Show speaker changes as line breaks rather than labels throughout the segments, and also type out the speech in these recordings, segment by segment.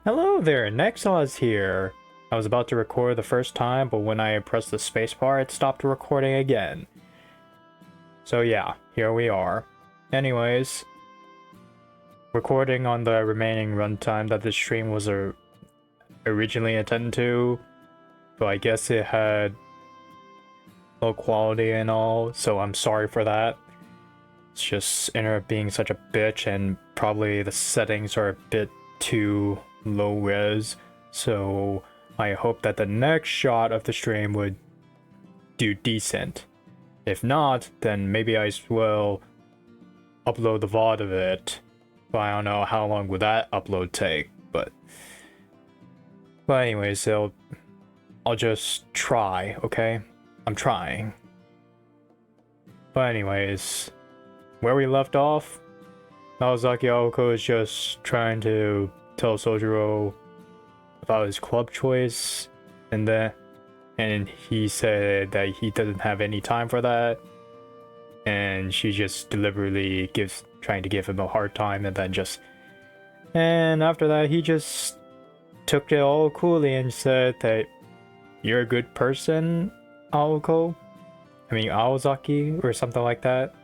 Hello there, Nex-oz here. I was about to record the first time, but when I pressed the spacebar, it stopped recording again. So yeah, here we are. Anyways, recording on the remaining runtime that the stream was originally intended to, but I guess it had low quality and all, so I'm sorry for that. It's just ended up being such a bitch, and probably the settings are a bit too low res, so I hope that the next shot of the stream would do decent. If not, then maybe I will upload the VOD of it, but I don't know how long would that upload take, but anyways, I'll just try, okay? I'm trying. But anyways, where we left off, Naozaki Aoko is just trying to tell Sojiro about his club choice, and he said that he doesn't have any time for that, and she just deliberately trying to give him a hard time, and after that he just took it all coolly and said that you're a good person, Aozaki, or something like that,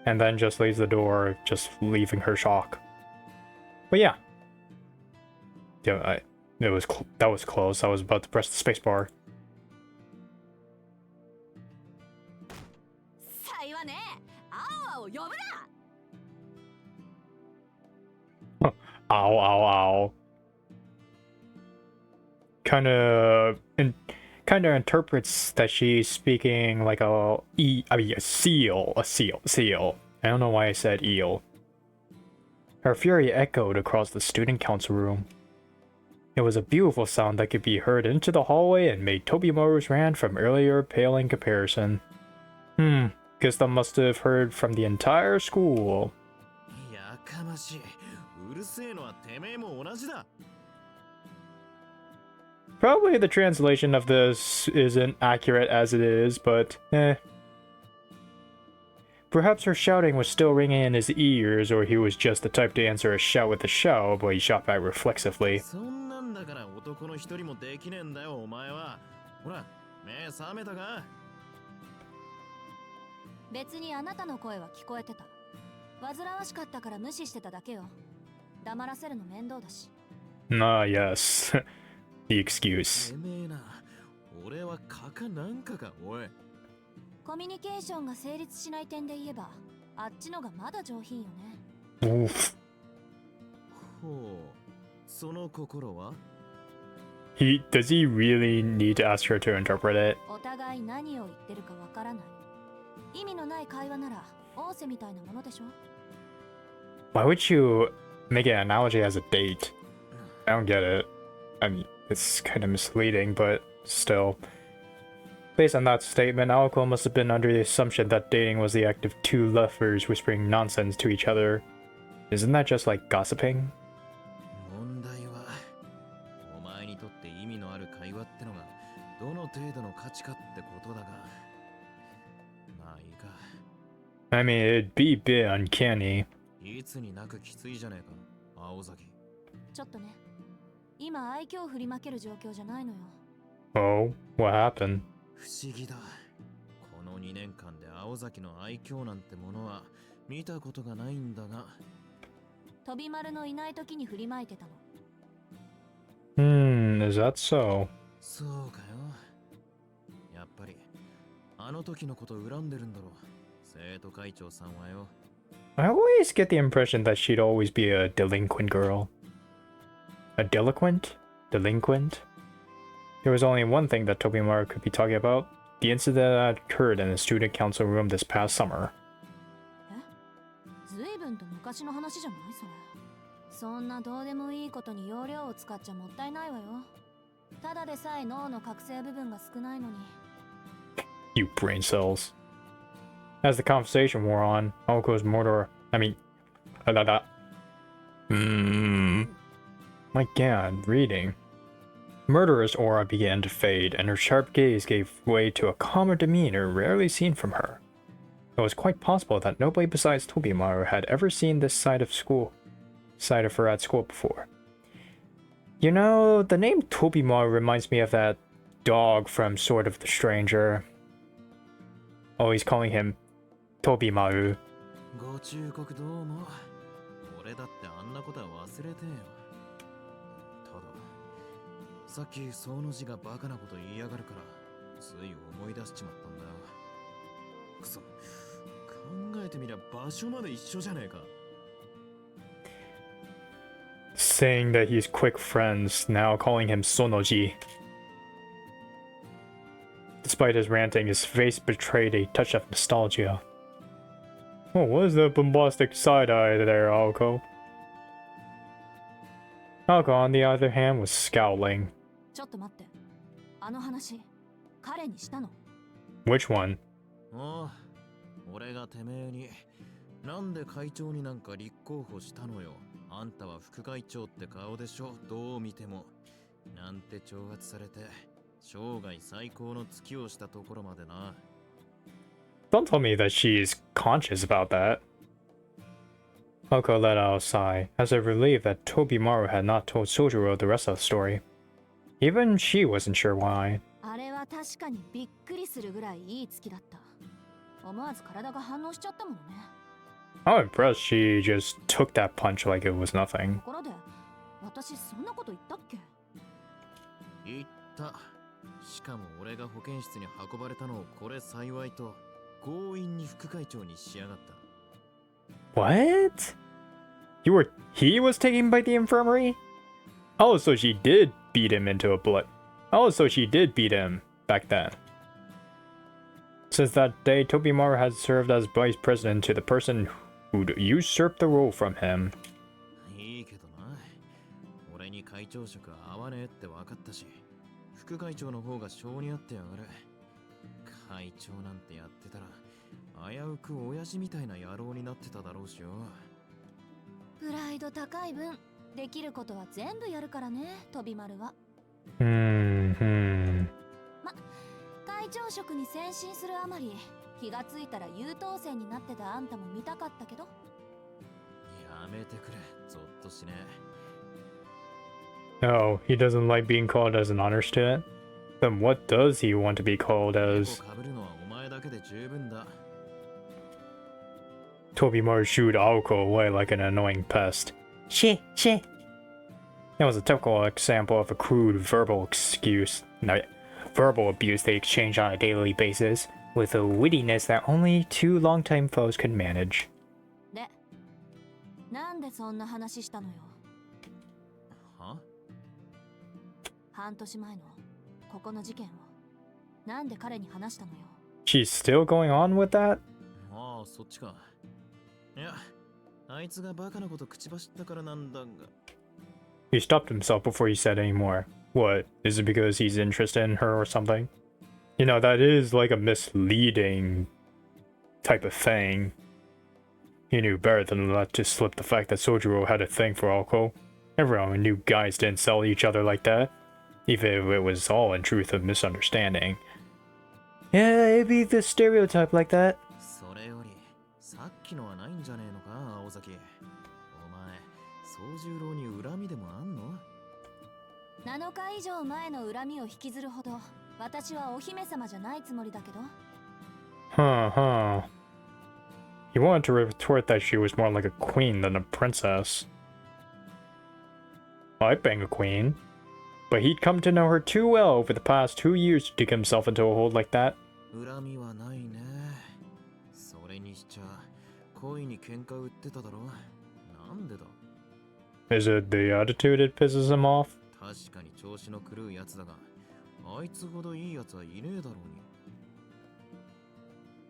and then just leaves the door, just leaving her shock. But yeah. Yeah, that was close. I was about to press the spacebar. Ow, ow, ow. Kinda interprets that she's speaking like a seal. I don't know why I said eel. Her fury echoed across the student council room. It was a beautiful sound that could be heard into the hallway and made Tobimaru's rant from earlier pale in comparison. Guess that must have heard from the entire school. Probably the translation of this isn't accurate as it is, but perhaps her shouting was still ringing in his ears, or he was just the type to answer a shout with a shout, but he shot back reflexively. Ah, yes. The excuse. Oof. Does he really need to ask her to interpret it? Why would you make an analogy as a date? I don't get it. I mean, it's kind of misleading, but still. Based on that statement, Aoko must have been under the assumption that dating was the act of two lovers whispering nonsense to each other. Isn't that just like gossiping? I mean, it'd be a bit uncanny. Oh, what happened? Is that so? I always get the impression that she'd always be a delinquent girl. A delinquent? Delinquent? There was only one thing that Tobimaru could be talking about. The incident that occurred in the student council room this past summer. You brain cells. As the conversation wore on, Aoko's my god, reading. Murderous aura began to fade, and her sharp gaze gave way to a calmer demeanor rarely seen from her. It was quite possible that nobody besides Tobimaru had ever seen this side of her at school before. You know, the name Tobimaru reminds me of that dog from Sword of the Stranger. Always calling him Tobimaru.
ご忠告どうも。俺だってあんなことは忘れてよ。ただ、さっきその字がバカなこと言いやがるから、つい思い出しちまったんだよ。くそ、考えてみりゃ場所まで一緒じゃねえか。
Saying that he's quick friends, now calling him Sonoji. Despite his ranting, his face betrayed a touch of nostalgia. Oh, what is the bombastic side-eye there, Aoko? Aoko, on the other hand, was scowling.
ちょっと待って。あの話、彼にしたの？
Which one?
ああ、俺がてめえに、なんで会長になんか立候補したのよ。あんたは副会長って顔でしょ、どう見ても。なんて挑発されて、生涯最高の月をしたところまでな。
Don't tell me that she's conscious about that. Oko let out a sigh, as if relieved that Tobimaru had not told Sojiro the rest of the story. Even she wasn't sure why.
あれは確かにびっくりするぐらいいい月だった。思わず体が反応しちゃったものね。
I'm impressed she just took that punch like it was nothing.
ところで、私そんなこと言ったっけ？
言った。しかも俺が保健室に運ばれたのをこれ幸いと強引に副会長にしやがった。
What? He was taken by the infirmary? Oh, so she did beat him into a blood. Oh, so she did beat him back then. Since that day, Tobimaru had served as vice president to the person who'd usurped the role from him.
いいけどな。俺に会長職は合わねえって分かったし、副会長の方が性に合ってやがる。会長なんてやってたら、危うく親父みたいな野郎になってただろうしよ。
プライド高い分、できることは全部やるからね、飛び丸は。ま、会長職に転身するあまり、気がついたら優等生になってたあんたも見たかったけど。
やめてくれ、ゾッとしね
え。Oh, he doesn't like being called as an honor student? Then what does he want to be called as?
被るのはお前だけで十分だ。
Tobimaru shooed Aoko away like an annoying pest. She. That was a typical example of a crude verbal abuse they exchange on a daily basis, with a wittiness that only two longtime foes could manage.
で、なんでそんな話したのよ。
は？
半年前のここの事件をなんで彼に話したのよ。
She's still going on with that?
ああ、そっちか。いや、あいつがバカなこと口走ったからなんだが。
He stopped himself before he said any more. What? Is it because he's interested in her or something? You know, that is like a misleading type of thing. He knew better than to let just slip the fact that Sojiro had a thing for Aoko. Everyone knew guys didn't sell each other like that, even if it was all in truth a misunderstanding. Yeah, it'd be the stereotype like that.
それより、さっきのはないんじゃねえのか、青崎。お前、宗十郎に恨みでもあんの？7
日以上前の恨みを引きずるほど、私はお姫様じゃないつもりだけど。
Huh. He wanted to retort that she was more like a queen than a princess. I'd bang a queen. But he'd come to know her too well over the past 2 years to dig himself into a hole like that.
恨みはないね。それにしちゃ、恋に喧嘩売ってただろ。なんでだ？
Is it the attitude that pisses him off?
確かに調子の狂うやつだが、あいつほどいいやつはいねえだろうに。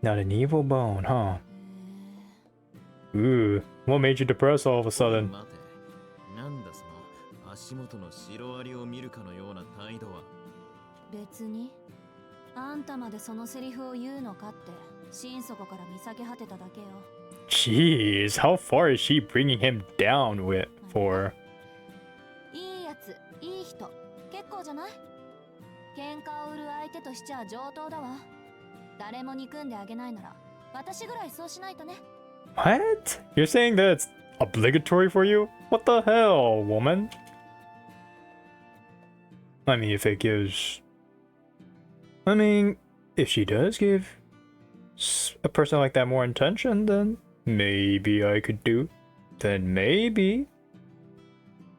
Not an evil bone, huh? Ooh, what made you depressed all of a sudden?
待て、なんだその足元のシロアリを見るかのような態度は。
別に。あんたまでそのセリフを言うのかって、心底から見避け果てただけよ。
Jeez, how far is she bringing him down with for?
いいやつ、いい人、結構じゃない？喧嘩を売る相手としちゃ上等だわ。誰も憎んであげないなら、私ぐらいそうしないとね。
What? You're saying that it's obligatory for you? What the hell, woman? I mean, if it gives... I mean, if she does give a person like that more intention, then maybe I could do. Then maybe.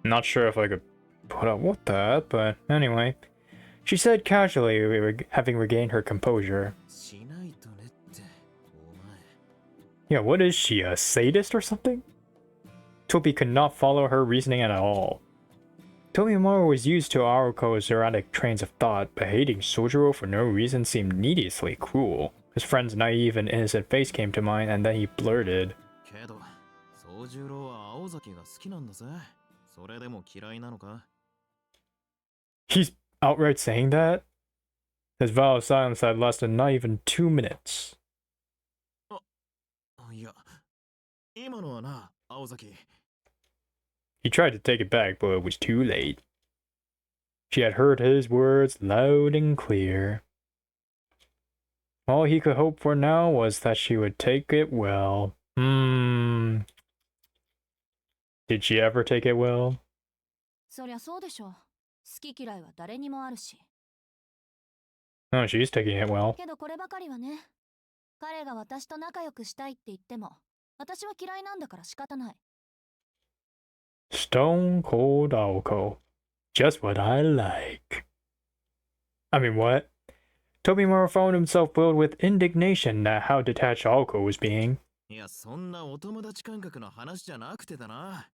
Not sure if I could put up with that, but anyway. She said casually, having regained her composure.
しないとねってお前
Yeah, what is she, a sadist or something? Toby could not follow her reasoning at all. Tobimaru was used to Aruko's erratic trains of thought, but hating Sojiro for no reason seemed needlessly cruel. His friend's naive and innocent face came to mind, and then he blurted.
けど宗十郎は青崎が好きなんだぜそれでも嫌いなのか
He's outright saying that? His vow of silence had lasted not even 2 minutes.
いや今のはな青崎
He tried to take it back, but it was too late. She had heard his words loud and clear. All he could hope for now was that she would take it well. Did she ever take it well?
そりゃそうでしょう。好き嫌いは誰にもあるし。
No, she's taking it well.
けどこればかりはね。彼が私と仲良くしたいって言っても、私は嫌いなんだから仕方ない。
Stone cold Aoko. Just what I like. I mean, what? Tobimaru found himself filled with indignation at how detached Aoko was being.
いやそんなお友達感覚の話じゃなくてだな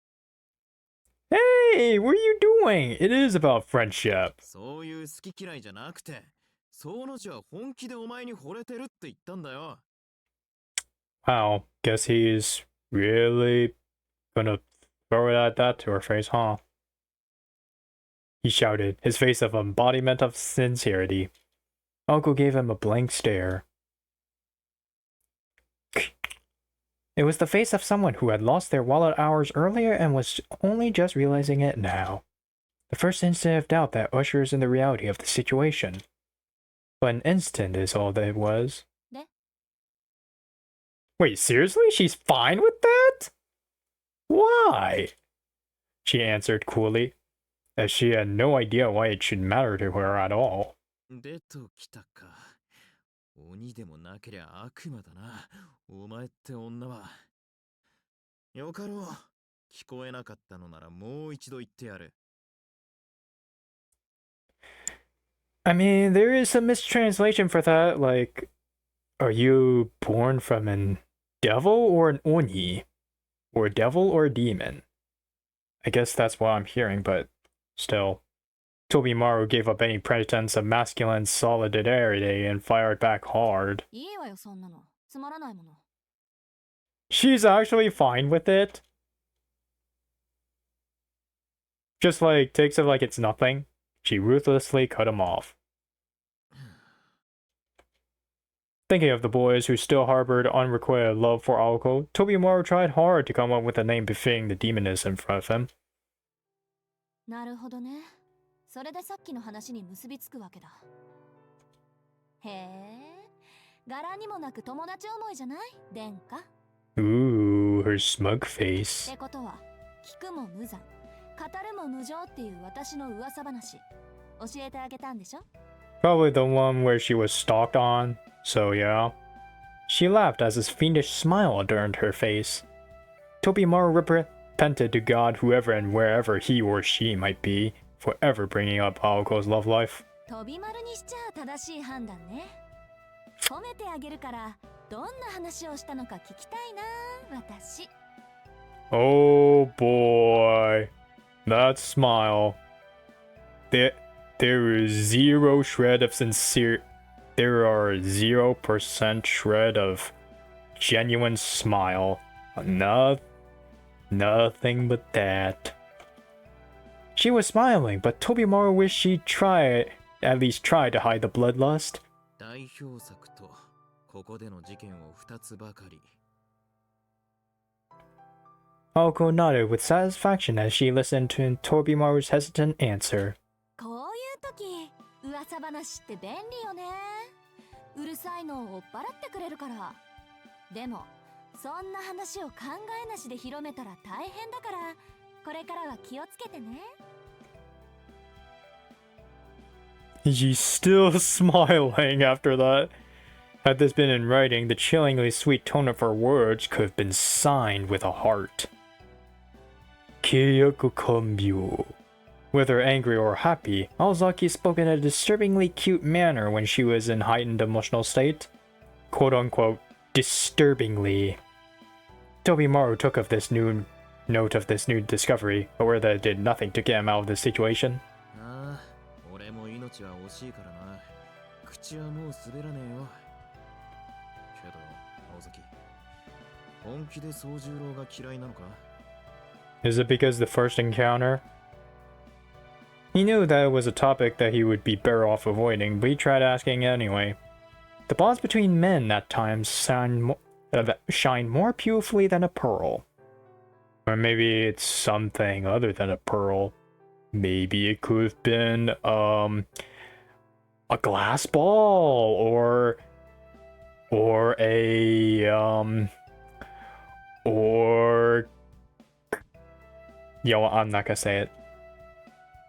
Hey, what are you doing? It is about friendship.
そういう好き嫌いじゃなくてその字は本気でお前に惚れてるって言ったんだよ
Wow, guess he's really gonna throw it at that to her face, huh? He shouted, his face of embodiment of sincerity. Uncle gave him a blank stare. It was the face of someone who had lost their wallet hours earlier and was only just realizing it now. The first instant of doubt that ushers in the reality of the situation. But an instant is all that it was.
Ne?
Wait, seriously? She's fine with that? Why? She answered coolly, as she had no idea why it should matter to her at all.
出ときたか鬼でもなけりゃ悪魔だなお前って女はよかろう聞こえなかったのならもう一度言ってやる
I mean, there is some mistranslation for that, like, are you born from an devil or an oni? Or a devil or a demon? I guess that's what I'm hearing, but still. Tobimaru gave up any pretense of masculine solidarity and fired back hard.
いいわよそんなの。つまらないもの。
She's actually fine with it. Just like takes it like it's nothing. She ruthlessly cut him off. Thinking of the boys who still harbored unrequited love for Aoko, Tobimaru tried hard to come up with a name befitting the demoness in front of him.
なるほどね。それでさっきの話に結びつくわけだ。へえ。柄にもなく友達思いじゃない殿下。
Ooh, her smug face.
ってことは、聞くも無残、語るも無情っていう私の噂話。教えてあげたんでしょ
Probably the one where she was stalked on, so yeah. She laughed as his fiendish smile adorned her face. Tobimaru repented to God whoever and wherever he or she might be for ever bringing up Aoko's love life.
飛び丸にしちゃ正しい判断ね。褒めてあげるから、どんな話をしたのか聞きたいな、私。
Oh boy, that smile. There is zero shred of sincere. There are 0% shred of genuine smile. Nothing but that. She was smiling, but Tobimaru wished she'd at least try to hide the bloodlust.
代表作とここでの事件を2つばかり
Aoko nodded with satisfaction as she listened to Tobimaru's hesitant answer.
こういう時、噂話って便利よね。うるさいのを追っ払ってくれるから。でも、そんな話を考えなしで広めたら大変だから、これからは気をつけてね。
She's still smiling after that. Had this been in writing, the chillingly sweet tone of her words could have been signed with a heart. Kyoku Kombyu. Whether angry or happy, Aozaki spoke in a disturbingly cute manner when she was in heightened emotional state. Quote-unquote, disturbingly. Tobimaru took of this new note of this new discovery, aware that it did nothing to get him out of this situation.
ああ、俺も命は惜しいからな。口はもう滑らねえよ。けど、青崎、本気で宗十郎が嫌いなのか?
Is it because the first encounter? He knew that it was a topic that he would be better off avoiding, but he tried asking anyway. The bonds between men at times shine more beautifully than a pearl. Or maybe it's something other than a pearl. Maybe it could have been, a glass ball, or a, or... Yo, I'm not gonna say it.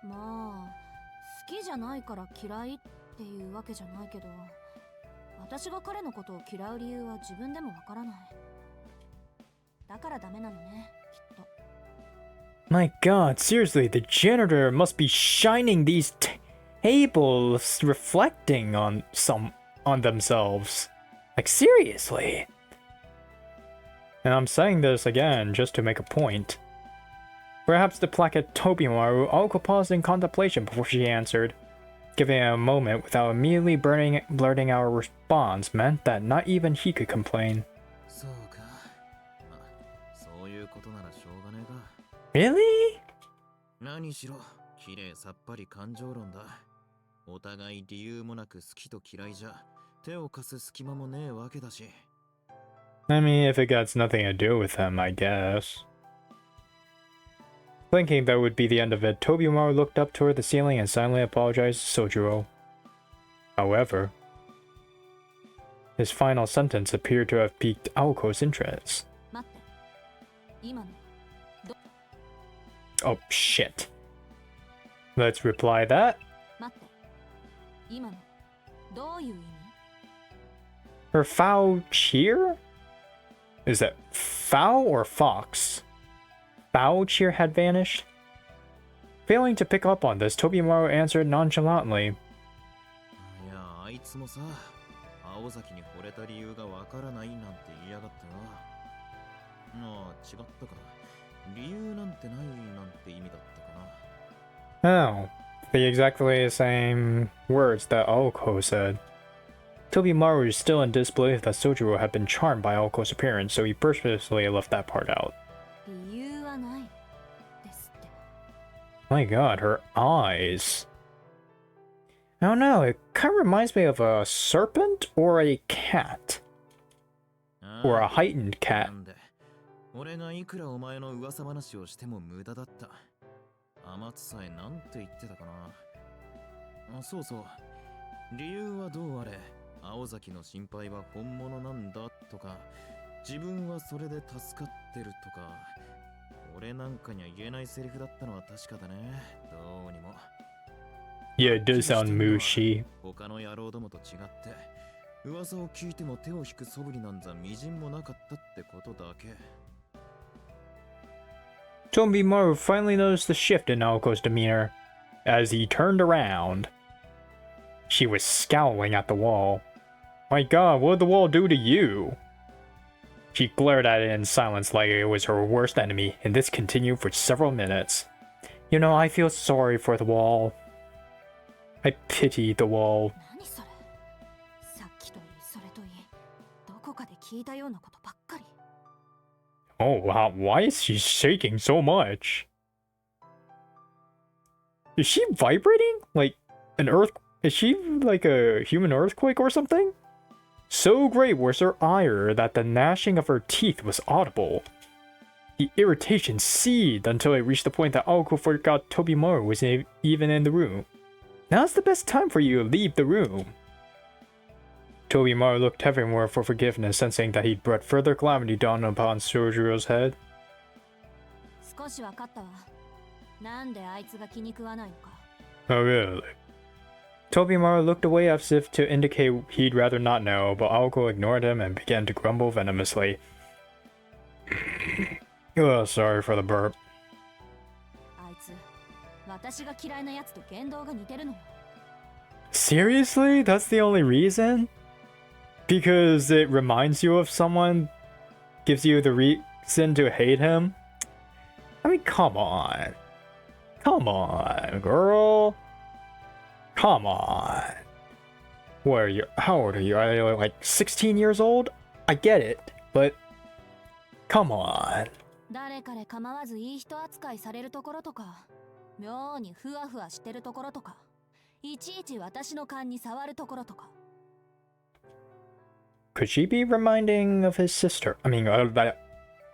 まあ好きじゃないから嫌いっていうわけじゃないけど、私が彼のことを嫌う理由は自分でもわからない。だからダメなのね、きっと。
My god, seriously, the janitor must be shining these tables reflecting on themselves. Like, seriously. And I'm saying this again just to make a point. Perhaps the plaque at Tobimaru also paused in contemplation before she answered. Giving it a moment without immediately blurting out a response meant that not even he could complain. Really?
何しろ、綺麗さっぱり感情論だ。お互い理由もなく好きと嫌いじゃ、手を貸す隙間もねえわけだし。
I mean, if it got nothing to do with him, I guess. Thinking that would be the end of it, Tobimaru looked up toward the ceiling and silently apologized to Sojiro. However, his final sentence appeared to have piqued Aoko's interest. Oh shit. Let's reply that. Her foul cheer? Is that foul or fox? Foul cheer had vanished? Failing to pick up on this, Tobimaru answered nonchalantly.
いや、あいつもさ、青崎に惚れた理由がわからないなんて言いやがったな。ああ、違ったか。理由なんてないなんて意味だったかな。
Oh, the exactly the same words that Aoko said. Tobimaru is still in disbelief that Sojiro had been charmed by Aoko's appearance, so he purposely left that part out. My god, her eyes. I don't know, it kind of reminds me of a serpent or a cat. Or a heightened cat.
俺がいくらお前の噂話をしても無駄だった。天津さえなんて言ってたかな。そうそう。理由はどうあれ、青崎の心配は本物なんだとか、自分はそれで助かってるとか。俺なんかには言えないセリフだったのは確かだね。どうにも。
Yeah, it does sound mushy.
他の野郎どもと違って、噂を聞いても手を引く素振りなんざみじんもなかったってことだけ。
Tobimaru finally noticed the shift in Naoko's demeanor. As he turned around, she was scowling at the wall. My god, what did the wall do to you? She glared at it in silence like it was her worst enemy, and this continued for several minutes. You know, I feel sorry for the wall. I pity the wall. Oh wow, why is she shaking so much? Is she vibrating? Like an earth? Is she like a human earthquake or something? So great was her ire that the gnashing of her teeth was audible. The irritation seethed until it reached the point that Aoko forgot Tobimaru was even in the room. Now's the best time for you to leave the room. Tobimaru looked heavenward for forgiveness, sensing that he'd brought further calamity down upon Sojiro's head. Oh really? Tobimaru looked away as if to indicate he'd rather not know, but Aoko ignored him and began to grumble venomously. Oh, sorry for the burp.
あいつ私が嫌いなやつと言動が似てるのよ。
Seriously? That's the only reason? Because it reminds you of someone? Gives you the reason to hate him? I mean, come on. Come on, girl. Come on. What are you? How old are you? Are you like 16 years old? I get it, but come on.
誰彼構わずいい人扱いされるところとか、妙にふわふわしてるところとか、いちいち私の勘に触るところとか。
Could she be reminding of his sister? I mean,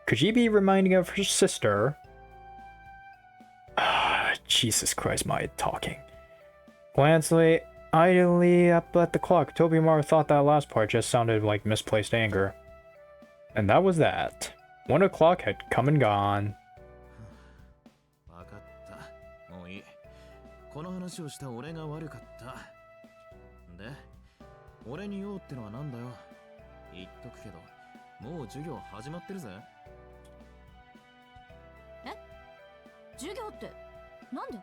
could she be reminding of her sister? Jesus Christ, my talking. Glancing idly up at the clock, Tobimaru thought that last part just sounded like misplaced anger. And that was that. 1 o'clock had come and gone.
わかった。もういい。この話をした俺が悪かった。で、俺に用ってのはなんだよ。言っとくけど、もう授業始まってるぜ。
え？授業ってなんで？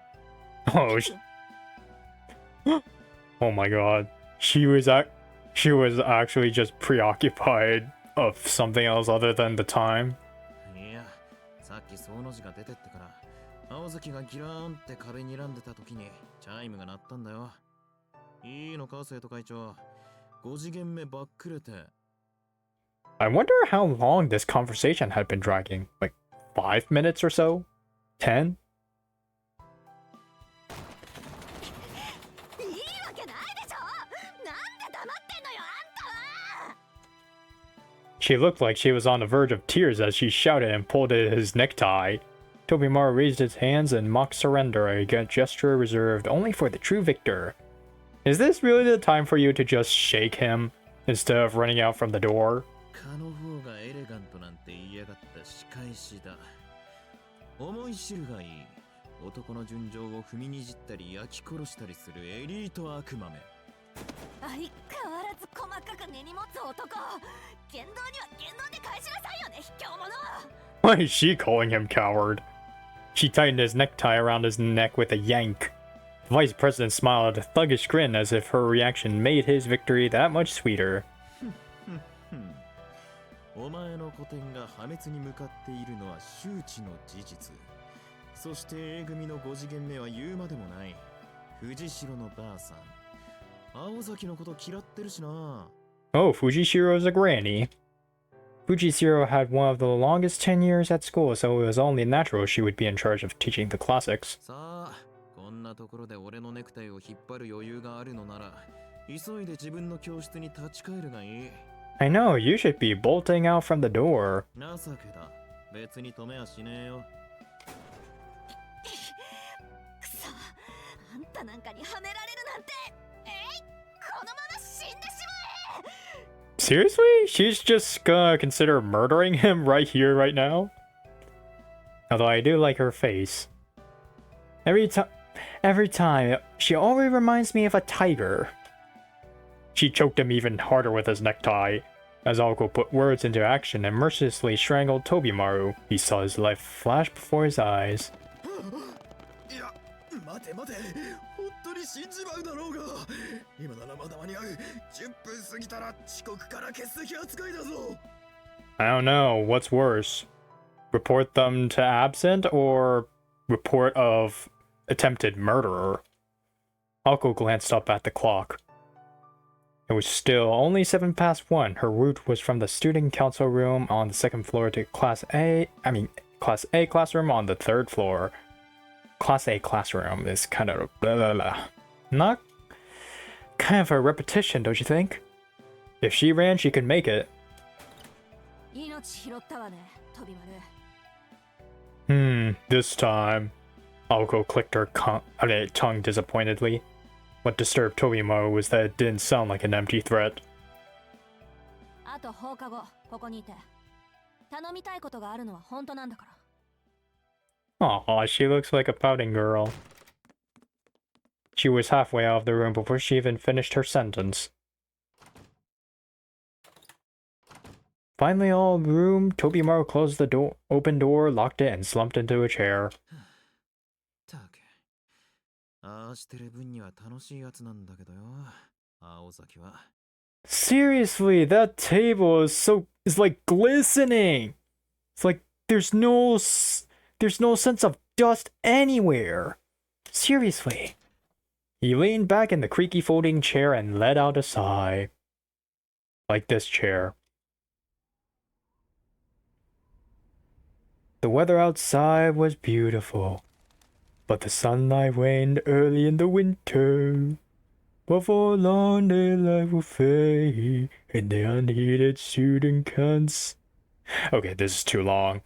Oh my god. She was actually just preoccupied of something else other than the time.
いや、さっきその字が出てってから、青崎がギラーンって壁に睨んでた時にチャイムが鳴ったんだよ。いいのか、生徒会長。5次元目ばっくれて。
I wonder how long this conversation had been dragging. Like 5 minutes or so? 10? She looked like she was on the verge of tears as she shouted and pulled at his necktie. Tobimaru raised his hands in mock surrender, a gesture reserved only for the true victor. Is this really the time for you to just shake him instead of running out from the door?
蚊の方がエレガントなんて言いやがった仕返しだ。思い知るがいい。男の純情を踏みにじったり焼き殺したりするエリート悪魔め。
相変わらず細かく根に持つ男。言動には言動で返しなさいよね、卑怯者。
Why is she calling him coward? She tightened his necktie around his neck with a yank. The vice president smiled a thuggish grin as if her reaction made his victory that much sweeter.
お前の古典が破滅に向かっているのは周知の事実。そして A 組の5次元目は言うまでもない。藤代のばあさん。青崎のこと嫌ってるしな。
Oh, Fujishiro's a granny. Fujishiro had one of the longest tenures at school, so it was only natural she would be in charge of teaching the classics.
さあ、こんなところで俺のネクタイを引っ張る余裕があるのなら、急いで自分の教室に立ち返るがいい。
I know, you should be bolting out from the door.
情けだ。別に止めはしねえよ。
くそ、あんたなんかにはめられるなんて。このまま死んでしまえ。
Seriously? She's just gonna consider murdering him right here, right now? Although I do like her face. Every time, she always reminds me of a tiger. She choked him even harder with his necktie. As Aoko put words into action and mercilessly strangled Tobimaru, he saw his life flash before his eyes.
いや、待て待て。本当に死んじまうだろうが。今ならまだ間に合う。10分過ぎたら遅刻から欠席扱いだぞ。
I don't know, what's worse? Report them to absent or report of attempted murderer? Aoko glanced up at the clock. It was still only 7 past 1. Her route was from the student council room on the 2nd floor to Class A classroom on the 3rd floor. Class A classroom is kind of blah blah blah. Not kind of a repetition, don't you think? If she ran, she could make it.
命拾ったわね、飛び丸。
This time. Aoko clicked her tongue disappointedly. What disturbed Tobimaru was that it didn't sound like an empty threat.
あと放課後、ここにいて。頼みたいことがあるのは本当なんだから。
Aw, she looks like a pouting girl. She was halfway out of the room before she even finished her sentence. Finally, all in the room, Tobimaru closed the open door, locked it, and slumped into a chair.
たくああしてる分には楽しいやつなんだけどよ青崎は
Seriously, that table is like glistening. It's like there's no sense of dust anywhere. Seriously. He leaned back in the creaky folding chair and let out a sigh. Like this chair. The weather outside was beautiful, but the sunlight waned early in the winter. Before long, daylight will fade, and the unheated student cans. Okay, this is too long.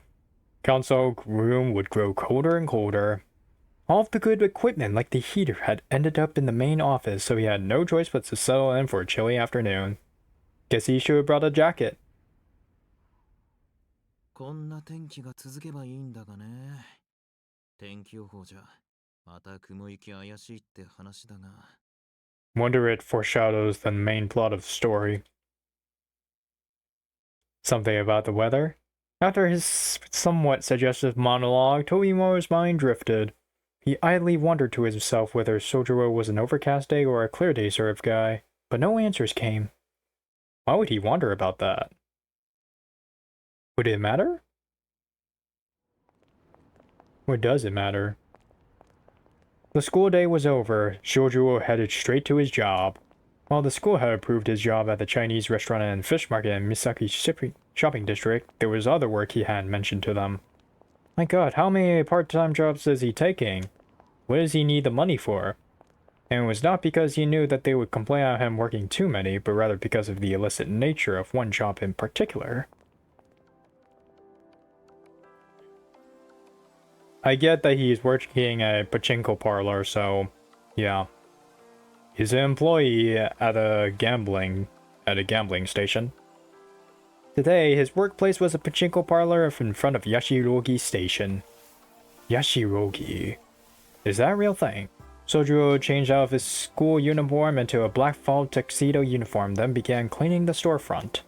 Council room would grow colder and colder. All of the good equipment, like the heater, had ended up in the main office, so he had no choice but to settle in for a chilly afternoon. Guess he should have brought a jacket.
こんな天気が続けばいいんだがね天気予報じゃまた雲行き怪しいって話だが
Wonder it foreshadows the main plot of the story. Something about the weather? After his somewhat suggestive monologue, Tobimaru's mind drifted. He idly wondered to himself whether Sojiro was an overcast day or a clear day sort of guy, but no answers came. Why would he wonder about that? Would it matter? Or does it matter? The school day was over. Sojiro headed straight to his job. While the school had approved his job at the Chinese restaurant and fish market in Misaki shopping district, there was other work he hadn't mentioned to them. My god, how many part-time jobs is he taking? What does he need the money for? And it was not because he knew that they would complain about him working too many, but rather because of the illicit nature of one job in particular. I get that he's working at a pachinko parlor, so yeah. He's an employee at a gambling station. Today, his workplace was a pachinko parlor in front of Yashirogi Station. Yashirogi. Is that a real thing? Sojiro changed out of his school uniform into a black fall tuxedo uniform, then began cleaning the storefront.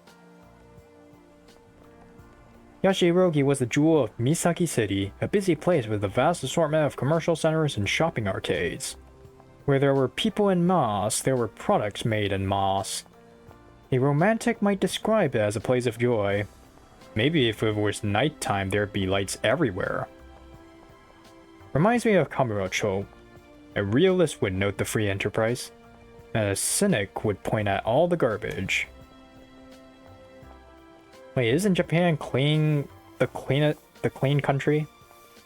Yashirogi was the jewel of Misaki City, a busy place with a vast assortment of commercial centers and shopping arcades. Where there were people en masse, there were products made en masse. A romantic might describe it as a place of joy. Maybe if it was nighttime, there'd be lights everywhere. Reminds me of Kamurocho. A realist would note the free enterprise, and a cynic would point at all the garbage. Wait, isn't Japan the clean country?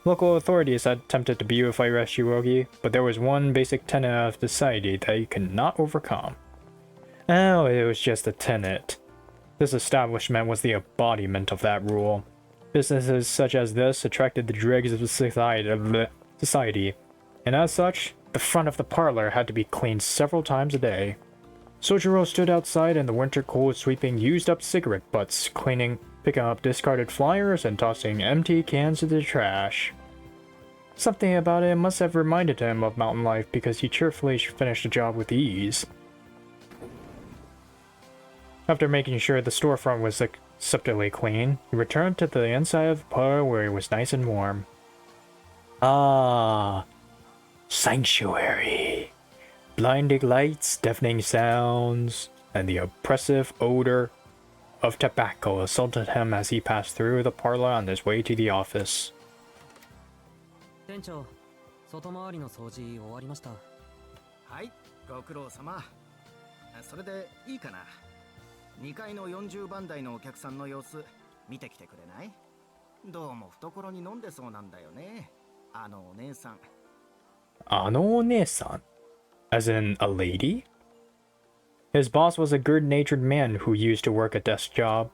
Local authorities had attempted to beautify Yashirogi, but there was one basic tenet of society that you could not overcome. Oh, it was just a tenet. This establishment was the embodiment of that rule. Businesses such as this attracted the dregs of society, and as such, the front of the parlor had to be cleaned several times a day. Sojiro stood outside in the winter cold, sweeping used-up cigarette butts, cleaning, picking up discarded flyers, and tossing empty cans into the trash. Something about it must have reminded him of mountain life because he cheerfully finished the job with ease. After making sure the storefront was acceptably clean, he returned to the inside of the parlor where it was nice and warm. Ah, sanctuary. Blinding lights, deafening sounds, and the oppressive odor of tobacco assaulted him as he passed through the parlor on his way to the office.
店長、外回りの掃除終わりました。
はい、ご苦労様。それでいいかな。2階の40番台のお客さんの様子見てきてくれない？どうも懐に飲んでそうなんだよね。あのお姉さん。
あのお姉さん? As in a lady? His boss was a good-natured man who used to work a desk job.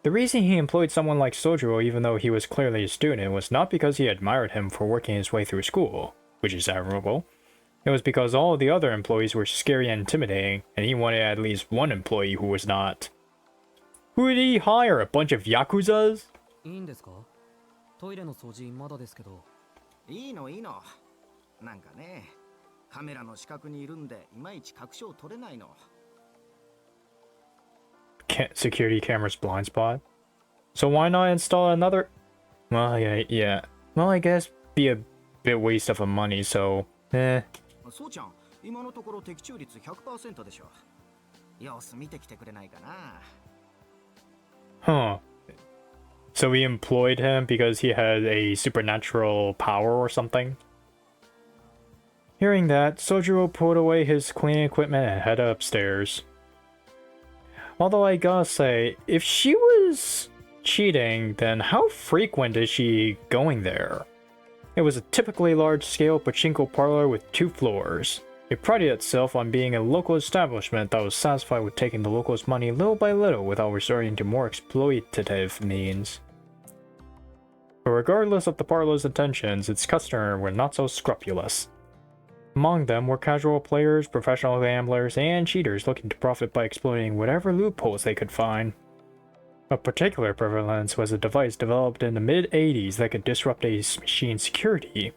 The reason he employed someone like Sojiro, even though he was clearly a student, was not because he admired him for working his way through school, which is admirable. It was because all of the other employees were scary and intimidating, and he wanted at least one employee who was not. Who did he hire? A bunch of Yakuzas?
いいんですか？トイレの掃除まだですけど。
いいのいいの。なんかね、カメラの死角にいるんでいまいち確証取れないの。
Security camera's blind spot. So why not install another? Well, yeah. Well, I guess be a bit waste of money, so eh.
そうちゃん、今のところ的中率 100% でしょ。様子見てきてくれないかな。
Huh. So we employed him because he had a supernatural power or something? Hearing that, Sojiro put away his cleaning equipment and headed upstairs. Although I gotta say, if she was cheating, then how frequent is she going there? It was a typically large-scale pachinko parlor with 2 floors. It prided itself on being a local establishment that was satisfied with taking the locals' money little by little without resorting to more exploitative means. But regardless of the parlor's intentions, its customers were not so scrupulous. Among them were casual players, professional gamblers, and cheaters looking to profit by exploiting whatever loopholes they could find. Of particular prevalence was a device developed in the mid-80s that could disrupt a machine's security.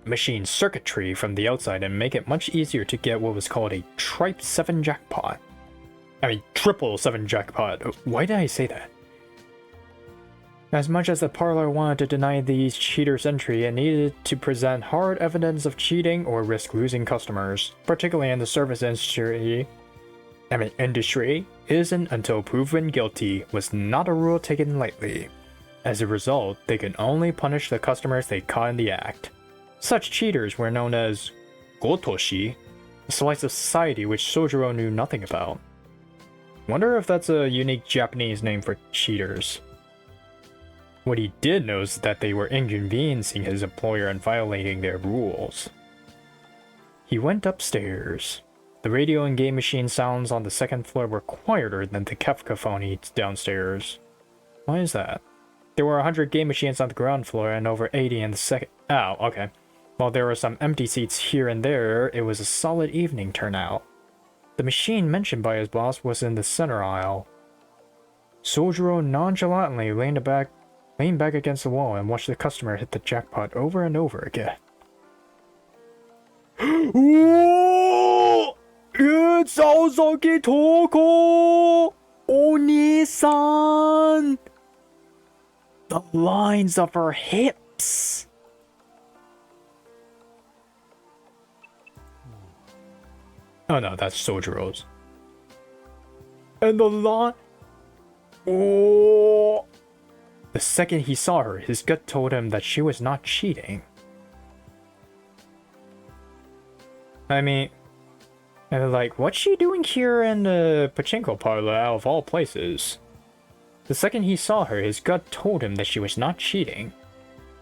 Machine circuitry from the outside and make it much easier to get what was called a Tripe 7 jackpot. I mean, triple 7 jackpot. Why did I say that? As much as the parlor wanted to deny these cheaters entry, it needed to present hard evidence of cheating or risk losing customers, particularly in the service industry. Industry isn't until proven guilty was not a rule taken lightly. As a result, they could only punish the customers they caught in the act. Such cheaters were known as gotoshi, a slice of society which Sojiro knew nothing about. Wonder if that's a unique Japanese name for cheaters. What he did know is that they were inconveniencing his employer and violating their rules. He went upstairs. The radio and game machine sounds on the second floor were quieter than the cacophony downstairs. Why is that? There were 100 game machines on the ground floor and over 80 in the second. Oh, okay. While there were some empty seats here and there, it was a solid evening turnout. The machine mentioned by his boss was in the center aisle. Sojiro nonchalantly leaned back against the wall and watched the customer hit the jackpot over and over again. It's Aozaki Touko! Oni-san! The lines of her hips! Oh no, that's Sojiro's. And the line... Oh! The second he saw her, his gut told him that she was not cheating. I mean... like, what's she doing here in the pachinko parlor out of all places? The second he saw her, his gut told him that she was not cheating.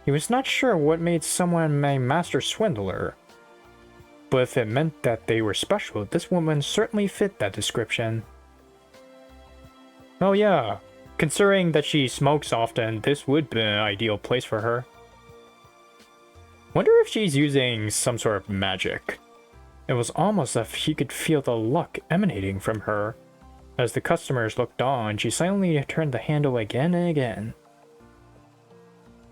He was not sure what made someone a master swindler. But if it meant that they were special, this woman certainly fit that description. Oh yeah, considering that she smokes often, this would be an ideal place for her. Wonder if she's using some sort of magic. It was almost as if he could feel the luck emanating from her. As the customers looked on, she silently turned the handle again and again.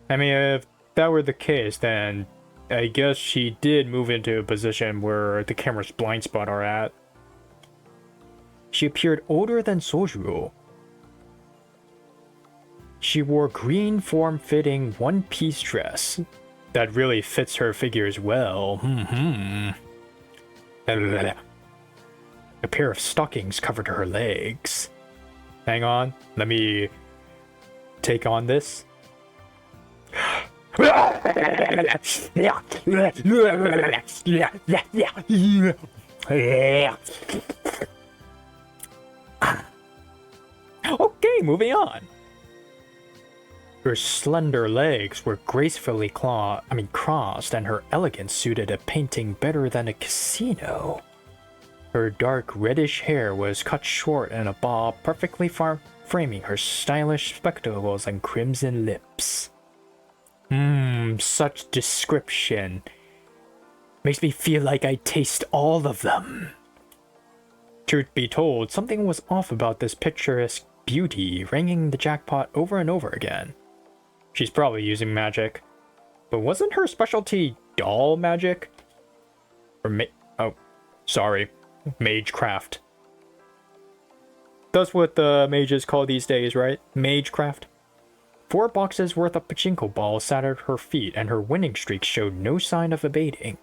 I mean, if that were the case, then I guess she did move into a position where the camera's blind spot are at. She appeared older than Sojiro. She wore green form-fitting one-piece dress that really fits her figure as well. A pair of stockings covered her legs. Hang on, let me take on this. Okay, moving on. Her slender legs were gracefully crossed, and her elegance suited a painting better than a casino. Her dark reddish hair was cut short in a bob, perfectly framing her stylish spectacles and crimson lips. Such description. Makes me feel like I taste all of them. Truth be told, something was off about this picturesque beauty, ringing the jackpot over and over again. She's probably using magic. But wasn't her specialty doll magic? oh, sorry. Magecraft. That's what the mages call these days, right? Magecraft. 4 boxes worth of pachinko balls sat at her feet, and her winning streak showed no sign of abating.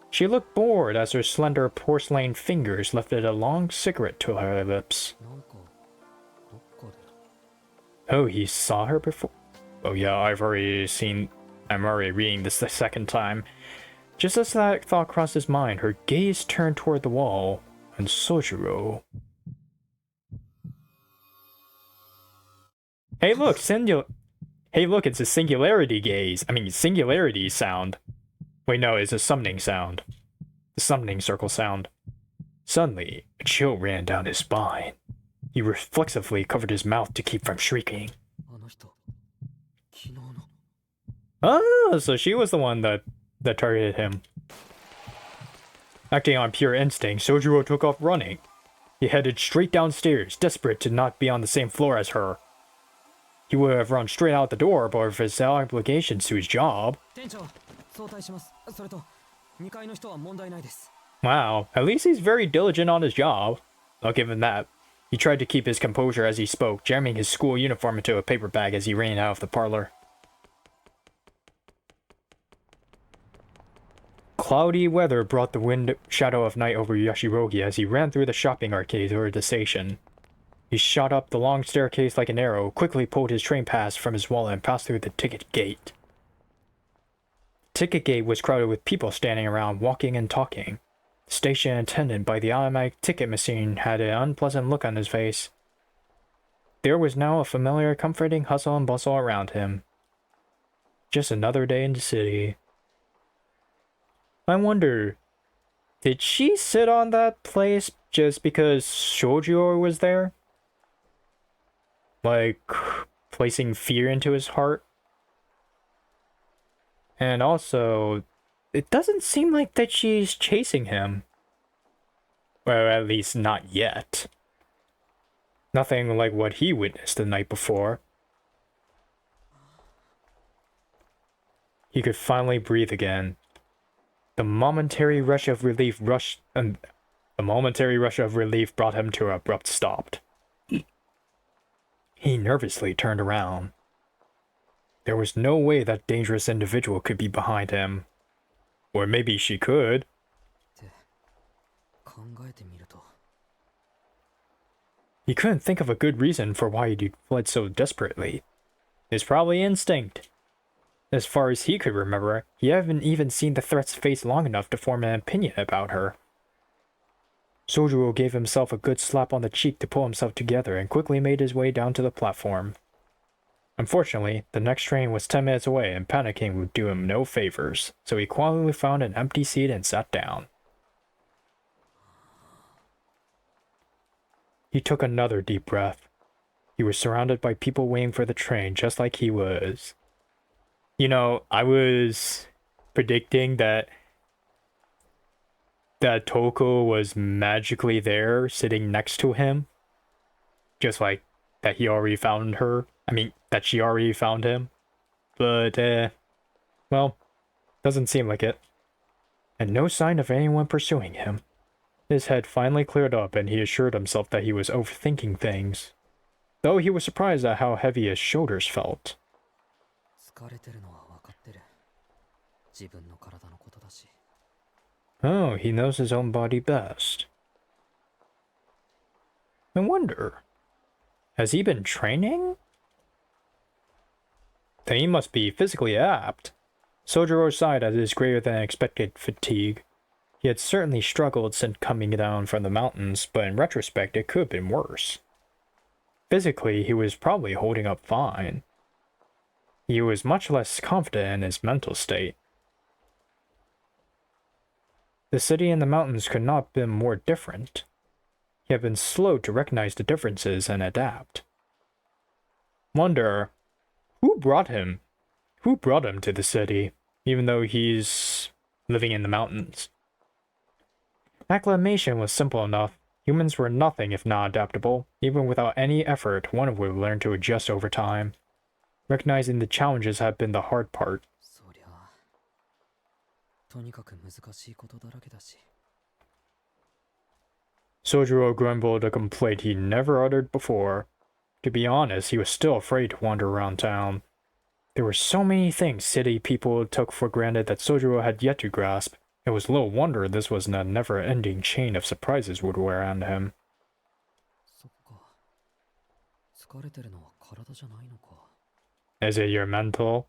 She looked bored as her slender porcelain fingers lifted a long cigarette to her lips. Oh, he saw her before? Oh yeah, I'm already reading this the second time. Just as that thought crossed his mind, her gaze turned toward the wall, and Sojiro. Hey look, it's a singularity gaze. Singularity sound. Wait, no, it's a summoning sound. The summoning circle sound. Suddenly, a chill ran down his spine. He reflexively covered his mouth to keep from shrieking. Oh, so she was the one that targeted him. Acting on pure instinct, Sojiro took off running. He headed straight downstairs, desperate to not be on the same floor as her. He would have run straight out the door, but for his obligations to his job. Wow, at least he's very diligent on his job. I'll give him that. He tried to keep his composure as he spoke, jamming his school uniform into a paper bag as he ran out of the parlor. Cloudy weather brought the shadow of night over Yashirogi as he ran through the shopping arcade toward the station. He shot up the long staircase like an arrow, quickly pulled his train pass from his wallet and passed through the ticket gate. The ticket gate was crowded with people standing around, walking and talking. The station attendant by the automatic ticket machine had an unpleasant look on his face. There was now a familiar, comforting hustle and bustle around him. Just another day in the city. I wonder, did she sit on that place just because Shoujo was there? Like, placing fear into his heart? And also, it doesn't seem like that she's chasing him. Well, at least not yet. Nothing like what he witnessed the night before. He could finally breathe again. The momentary rush of relief brought him to an abrupt stop. He nervously turned around. There was no way that dangerous individual could be behind him. Or maybe she could. He couldn't think of a good reason for why he fled so desperately. It's probably instinct. As far as he could remember, he hadn't even seen the threat's face long enough to form an opinion about her. Sojiro gave himself a good slap on the cheek to pull himself together and quickly made his way down to the platform. Unfortunately, the next train was 10 minutes away and panicking would do him no favors, so he quietly found an empty seat and sat down. He took another deep breath. He was surrounded by people waiting for the train just like he was. You know, I was predicting that Touko was magically there, sitting next to him. Just like that he already found her. That she already found him. But, well, doesn't seem like it. And no sign of anyone pursuing him. His head finally cleared up and he assured himself that he was overthinking things. Though he was surprised at how heavy his shoulders felt. Oh, he knows his own body best. I wonder, has he been training? Then he must be physically apt. Sojiro sighed at his greater than expected fatigue. He had certainly struggled since coming down from the mountains, but in retrospect it could have been worse. Physically, he was probably holding up fine. He was much less confident in his mental state. The city and the mountains could not have been more different. He had been slow to recognize the differences and adapt. Wonder, who brought him? Who brought him to the city, even though he's living in the mountains? Acclimation was simple enough. Humans were nothing if not adaptable. Even without any effort, one would learn to adjust over time. Recognizing the challenges had been the hard part.
とにかく難しいことだらけだし。
Sojiro grumbled a complaint he never uttered before. To be honest, he was still afraid to wander around town. There were so many things city people took for granted that Sojiro had yet to grasp. It was little wonder this was a never-ending chain of surprises would wear on him.
そっか。疲れてるのは体じゃないのか。
Is it your mental?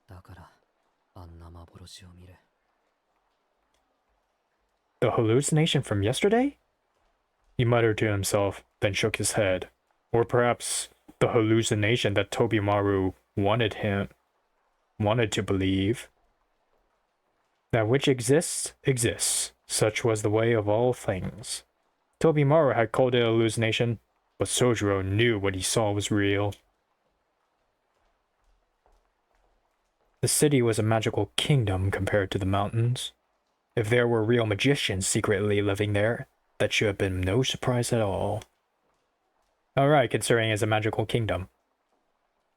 だから、あんな幻を見る。
The hallucination from yesterday? He muttered to himself, then shook his head. Or perhaps the hallucination that Tobimaru wanted to believe. That which exists, exists. Such was the way of all things. Tobimaru had called it a hallucination, but Sojiro knew what he saw was real. The city was a magical kingdom compared to the mountains. If there were real magicians secretly living there, that should have been no surprise at all. Alright, considering it's a magical kingdom.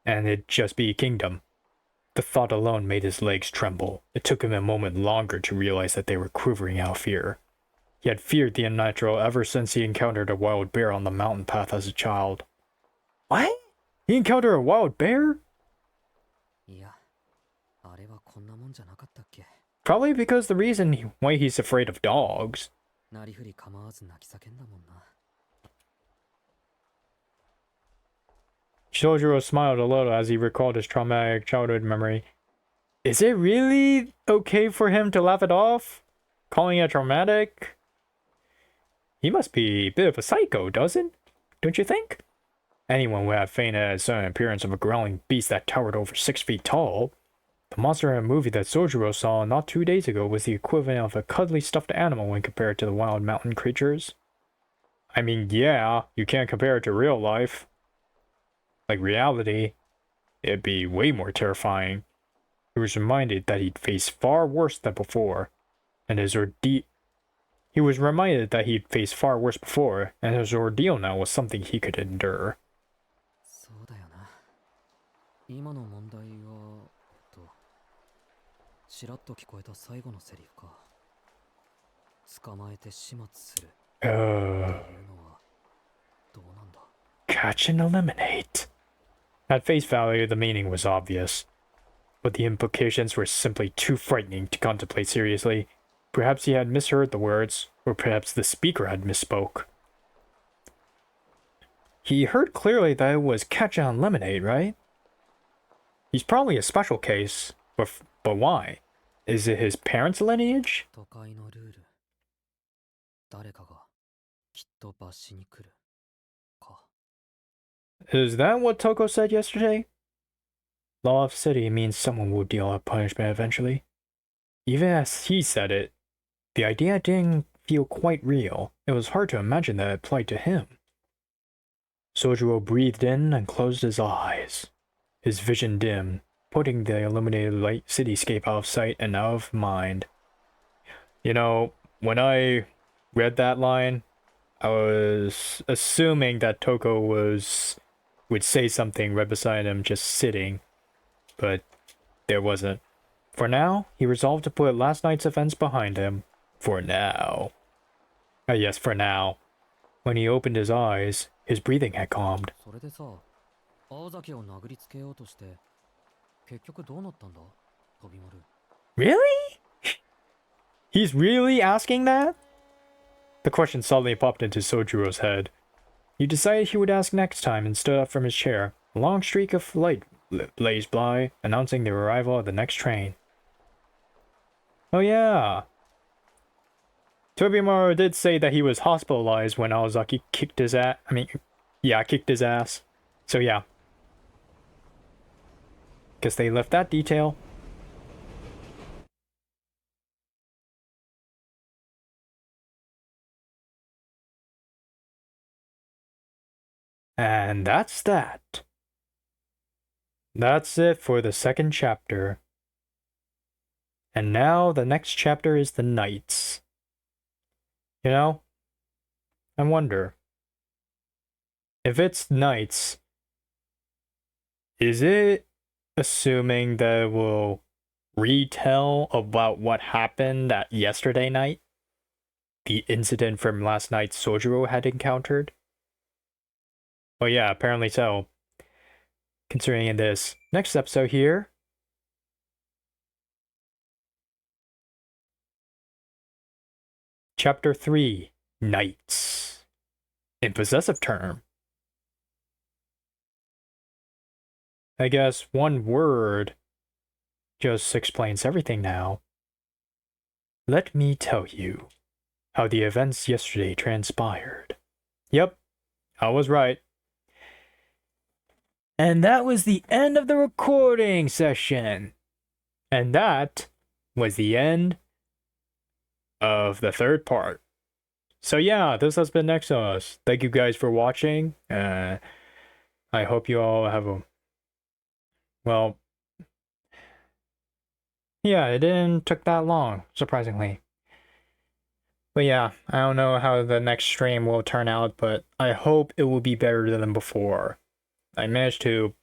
And it'd just be a kingdom. The thought alone made his legs tremble. It took him a moment longer to realize that they were quivering out of fear. He had feared the unnatural ever since he encountered a wild bear on the mountain path as a child. What? He encountered a wild bear?
いや、あれはこんなもんじゃなかったっけ。
Probably because the reason why he's afraid of dogs.
なりふり構わず泣き叫んだもんな。
Shojiro smiled a little as he recalled his traumatic childhood memory. Is it really okay for him to laugh it off? Calling it traumatic? He must be a bit of a psycho, don't you think? Anyone would have fainted at the sudden appearance of a growling beast that towered over 6 feet tall. The monster in a movie that Sojiro saw not 2 days ago was the equivalent of a cuddly stuffed animal when compared to the wild mountain creatures. I mean, yeah, you can't compare it to real life. Like reality, it'd be way more terrifying. He was reminded that he'd faced far worse than before, and his ordeal now was something he could endure.
そうだよな。今の問題は、ちらっと聞こえた最後のセリフか。捕まえて始末する。っていうのは、どうなんだ。
Catch and eliminate. At face value, the meaning was obvious, but the implications were simply too frightening to contemplate seriously. Perhaps he had misheard the words, or perhaps the speaker had misspoke. He heard clearly that it was catch and eliminate, right? He's probably a special case, but why? Is it his parents' lineage?
都会のルール。誰かがきっと罰しに来る。か。
Is that what Touko said yesterday? Law of city means someone will deal out punishment eventually. Even as he said it, the idea didn't feel quite real. It was hard to imagine that it applied to him. Sojiro breathed in and closed his eyes. His vision dimmed, putting the illuminated light cityscape out of sight and out of mind. You know, when I read that line, I was assuming that Touko would say something right beside him just sitting, but there wasn't. For now, he resolved to put last night's events behind him. For now. Yes, for now. When he opened his eyes, his breathing had calmed.
それでさ、青崎を殴りつけようとして、結局どうなったんだ、飛び丸。
Really? He's really asking that? The question suddenly popped into Sojiro's head. He decided he would ask next time and stood up from his chair. A long streak of light blazed by, announcing the arrival of the next train. Oh yeah. Tobimaru did say that he was hospitalized when Aozaki kicked his ass. Kicked his ass. So yeah. Guess they left that detail. And that's that. That's it for the second chapter. And now the next chapter is the Knights. You know, I wonder, if it's Knights, is it assuming that it will retell about what happened that yesterday night? The incident from last night Sojiro had encountered? Well, yeah, apparently so. Considering in this next episode here, Chapter 3, Knights. In possessive term. I guess one word just explains everything now. Let me tell you how the events yesterday transpired. Yep, I was right. And that was the end of the recording session. And that was the end of the third part. So yeah, this has been Nex-oz. Thank you guys for watching. I hope you all have a... Well... Yeah, it didn't took that long, surprisingly. But yeah, I don't know how the next stream will turn out, but I hope it will be better than before. I managed to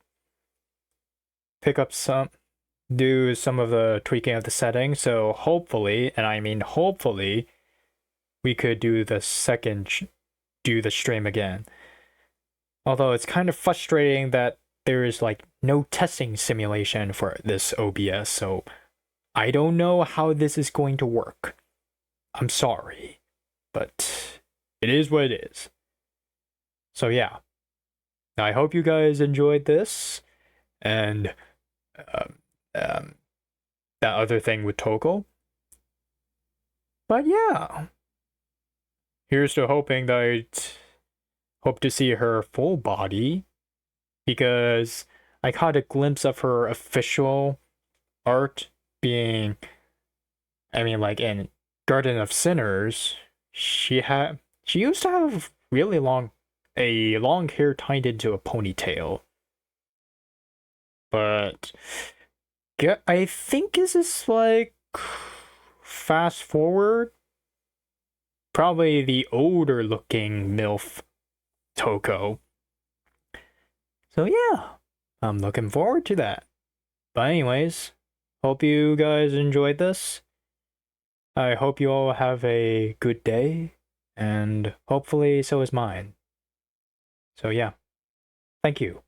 do some of the tweaking of the settings, so hopefully, and I mean hopefully, we could do the stream again. Although it's kind of frustrating that there is like no testing simulation for this OBS, so I don't know how this is going to work. I'm sorry, but it is what it is. So yeah, I hope you guys enjoyed this, and that other thing with Touko. But yeah, here's to hoping that I hope to see her full body, because I caught a glimpse of her official art being, I mean, like in Garden of Sinners, she used to have really long hair tied into a ponytail. But I think this is like fast forward, probably the older looking MILF Touko. So yeah, I'm looking forward to that. But anyways, hope you guys enjoyed this. I hope you all have a good day, and hopefully so is mine. So yeah, thank you,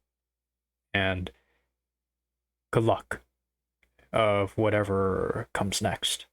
and good luck of whatever comes next.